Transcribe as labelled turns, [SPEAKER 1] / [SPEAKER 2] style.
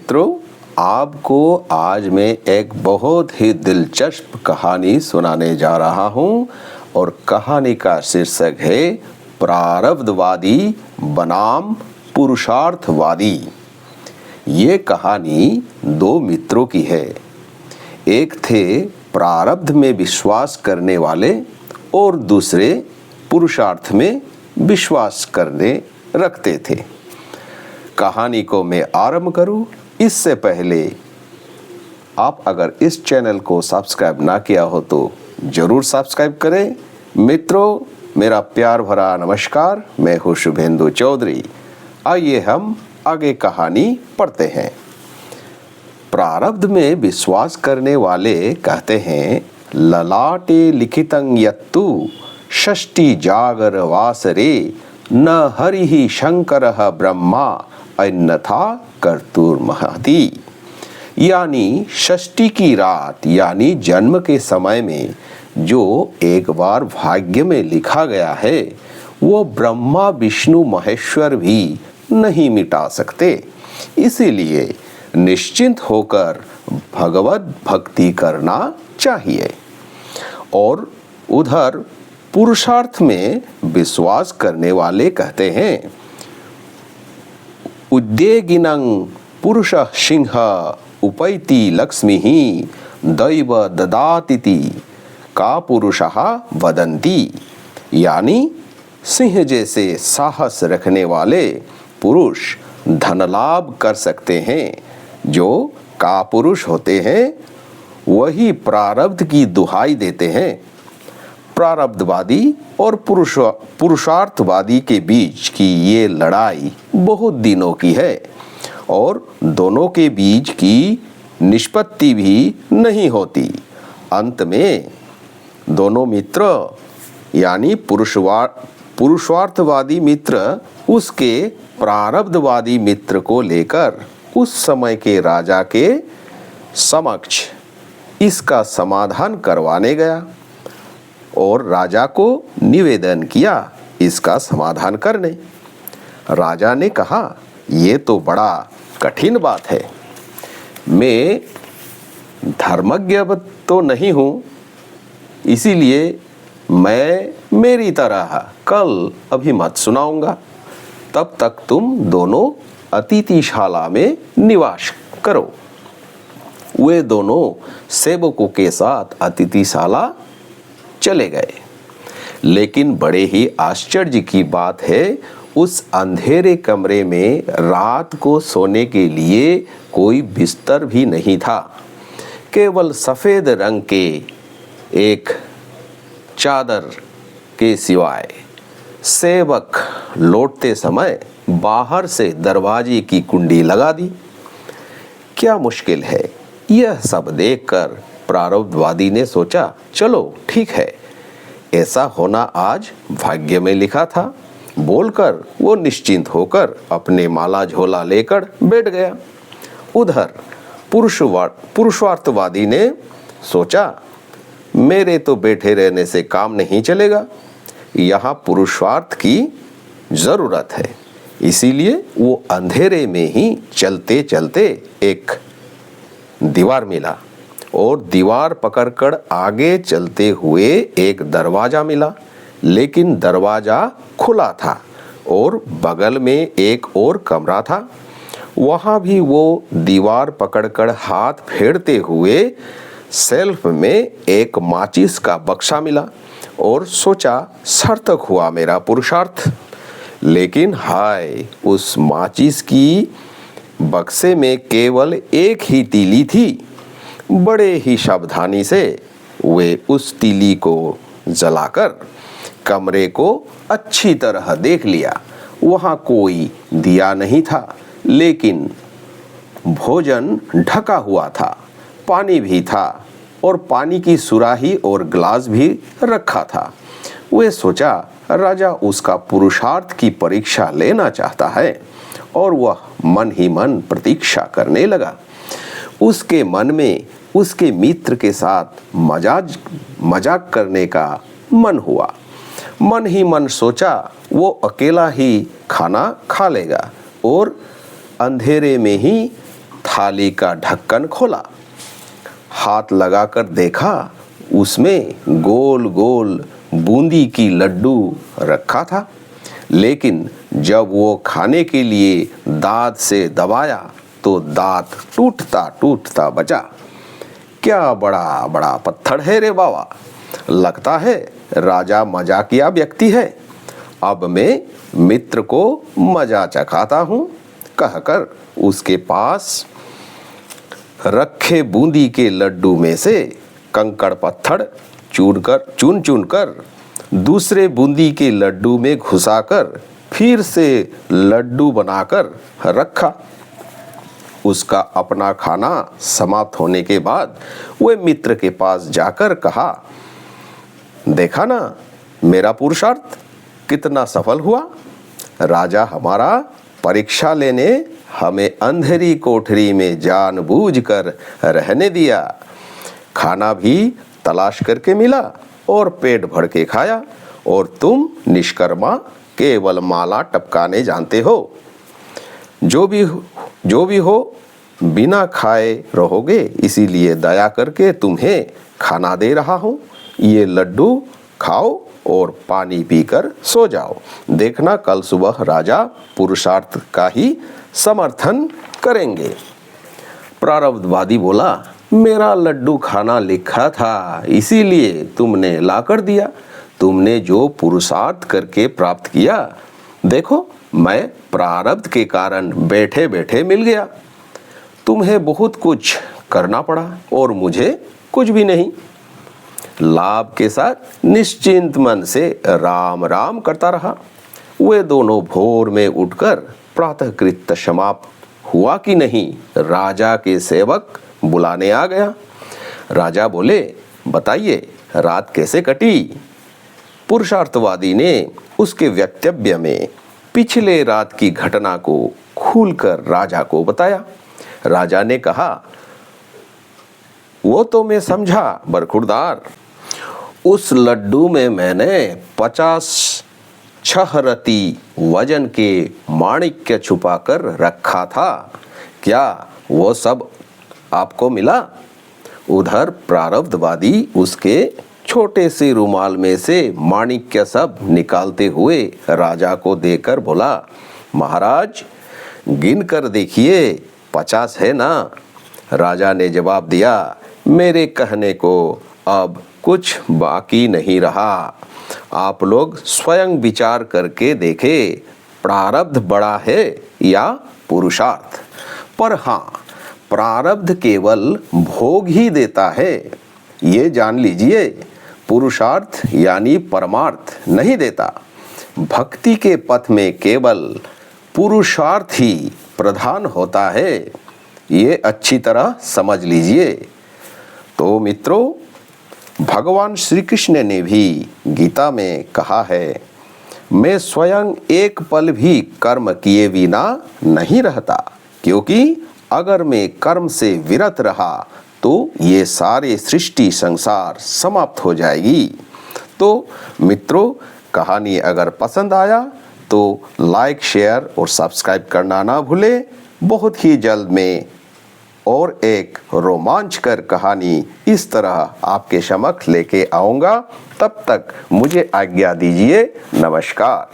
[SPEAKER 1] मित्रों, आपको आज मैं एक बहुत ही दिलचस्प कहानी सुनाने जा रहा हूँ और कहानी का शीर्षक है प्रारब्धवादी बनाम पुरुषार्थवादी। ये कहानी दो मित्रों की है। एक थे प्रारब्ध में विश्वास करने वाले और दूसरे पुरुषार्थ में विश्वास करने रखते थे। कहानी को मैं आरंभ करूं इससे पहले आप अगर इस चैनल को सब्सक्राइब ना किया हो तो जरूर सब्सक्राइब करें। मित्रों, मेरा प्यार भरा नमस्कार। मैं हूं शुभेंदु चौधरी। आइए हम आगे कहानी पढ़ते हैं। प्रारब्ध में विश्वास करने वाले कहते हैं, ललाटे लिखितं यत्तु षष्ठी जागर वासरे न हरिहि शंकरः ब्रह्मा अन्यथा कर्तुर्महति। यानी षष्ठी की रात यानी जन्म के समय में जो एक बार भाग्य में लिखा गया है वो ब्रह्मा विष्णु महेश्वर भी नहीं मिटा सकते। इसीलिए निश्चिंत होकर भगवत भक्ति करना चाहिए। और उधर पुरुषार्थ में विश्वास करने वाले कहते हैं, उद्येगिनं पुरुषः सिंह उपैति लक्ष्मीः दैव ददातीति का पुरुषः वदन्ति। यानी सिंह जैसे साहस रखने वाले पुरुष धन लाभ कर सकते हैं। जो का पुरुष होते हैं वही प्रारब्ध की दुहाई देते हैं। प्रारब्धवादी और पुरुषार्थवादी के बीच की ये लड़ाई बहुत दिनों की है और दोनों के बीच की निष्पत्ति भी नहीं होती। अंत में दोनों मित्र यानी पुरुषार्थवादी मित्र उसके प्रारब्धवादी मित्र को लेकर उस समय के राजा के समक्ष इसका समाधान करवाने गया और राजा को निवेदन किया इसका समाधान करने। राजा ने कहा, ये तो बड़ा कठिन बात है। मैं धर्मज्ञ तो नहीं हूँ, इसीलिए मैं मेरी तरह कल अभिमत सुनाऊंगा। तब तक तुम दोनों अतिथिशाला में निवास करो। वे दोनों सेवकों के साथ अतिथिशाला चले गए। लेकिन बड़े ही आश्चर्य की बात है, उस अंधेरे कमरे में रात को सोने के लिए कोई बिस्तर भी नहीं था। केवल सफेद रंग के एक चादर के सिवाय। सेवक लौटते समय बाहर से दरवाजे की कुंडी लगा दी। क्या मुश्किल है। यह सब देखकर प्रारब्धवादी ने सोचा, चलो ठीक है, ऐसा होना आज भाग्य में लिखा था। बोलकर वो निश्चिंत होकर अपने माला झोला लेकर बैठ गया। उधर पुरुषार्थवादी ने सोचा, मेरे तो बैठे रहने से काम नहीं चलेगा, यहाँ पुरुषार्थ की जरूरत है। इसीलिए वो अंधेरे में ही चलते चलते एक दीवार मिला और दीवार पकड़कर आगे चलते हुए एक दरवाजा मिला। लेकिन दरवाजा खुला था और बगल में एक और कमरा था। वहाँ भी वो दीवार पकड़कर हाथ फेरते हुए शेल्फ में एक माचिस का बक्सा मिला और सोचा, सार्थक हुआ मेरा पुरुषार्थ। लेकिन हाय, उस माचिस की बक्से में केवल एक ही तीली थी। बड़े ही सावधानी से वे उस तीली को जलाकर कमरे को अच्छी तरह देख लिया। वहाँ कोई दिया नहीं था, लेकिन भोजन ढका हुआ था, पानी भी था और पानी की सुराही और गिलास भी रखा था। वे सोचा, राजा उसका पुरुषार्थ की परीक्षा लेना चाहता है और वह मन ही मन प्रतीक्षा करने लगा। उसके मन में उसके मित्र के साथ मजाक करने का मन हुआ। मन ही मन सोचा, वो अकेला ही खाना खा लेगा और अंधेरे में ही थाली का ढक्कन खोला, हाथ लगाकर देखा, उसमें गोल गोल बूंदी की लड्डू रखा था। लेकिन जब वो खाने के लिए दांत से दबाया तो दांत टूटता टूटता बचा। क्या बड़ा बड़ा पत्थर है रे बाबा, लगता है राजा मजाकिया व्यक्ति है। अब मैं मित्र को मजा चखाता हूँ, कहकर उसके पास रखे बूंदी के लड्डू में से कंकड़ पत्थर चुन चुन कर दूसरे बूंदी के लड्डू में घुसाकर फिर से लड्डू बनाकर रखा। उसका अपना खाना समाप्त होने के बाद वह मित्र के पास जाकर कहा, देखा ना मेरा पुरुषार्थ कितना सफल हुआ। राजा हमारा परीक्षा लेने हमें अंधेरी कोठरी में जानबूझकर रहने दिया। खाना भी तलाश करके मिला और पेट भर के खाया, और तुम निष्कर्मा केवल माला टपकाने जानते हो। जो भी हो बिना खाए रहोगे, इसीलिए दया करके तुम्हें खाना दे रहा हूँ। ये लड्डू खाओ और पानी पीकर सो जाओ। देखना कल सुबह राजा पुरुषार्थ का ही समर्थन करेंगे। प्रारब्धवादी बोला, मेरा लड्डू खाना लिखा था, इसीलिए तुमने ला कर दिया। तुमने जो पुरुषार्थ करके प्राप्त किया, देखो मैं प्रारब्ध के कारण बैठे बैठे मिल गया। तुम्हें बहुत कुछ करना पड़ा और मुझे कुछ भी नहीं। लाभ के साथ निश्चिंत मन से राम राम करता रहा। वे दोनों भोर में उठकर प्रातःकृत्य समाप्त हुआ कि नहीं, राजा के सेवक बुलाने आ गया। राजा बोले, बताइए रात कैसे कटी। पुरुषार्थवादी ने उसके वक्तव्य में पिछले रात की घटना को खुलकर राजा को बताया। राजा ने कहा, वो तो मैं समझा बरखुरदार, उस लड्डू में मैंने 50 छहरती वजन के माणिक्य छुपाकर रखा था। क्या वो सब आपको मिला? उधर प्रारब्धवादी उसके छोटे से रुमाल में से माणिक्य सब निकालते हुए राजा को देकर बोला, महाराज गिन कर देखिए 50 है ना। राजा ने जवाब दिया, मेरे कहने को अब कुछ बाकी नहीं रहा। आप लोग स्वयं विचार करके देखें, प्रारब्ध बड़ा है या पुरुषार्थ। पर हाँ, प्रारब्ध केवल भोग ही देता है, ये जान लीजिए। पुरुषार्थ यानी परमार्थ नहीं देता। भक्ति के पथ में केवल पुरुषार्थ ही प्रधान होता है, ये अच्छी तरह समझ लीजिए। तो मित्रों, भगवान श्री कृष्ण ने भी गीता में कहा है, मैं स्वयं एक पल भी कर्म किए बिना नहीं रहता, क्योंकि अगर मैं कर्म से विरत रहा तो ये सारे सृष्टि संसार समाप्त हो जाएगी। तो मित्रों, कहानी अगर पसंद आया तो लाइक, शेयर और सब्सक्राइब करना ना भूलें। बहुत ही जल्द में और एक रोमांचकर कहानी इस तरह आपके समक्ष लेके आऊँगा। तब तक मुझे आज्ञा दीजिए। नमस्कार।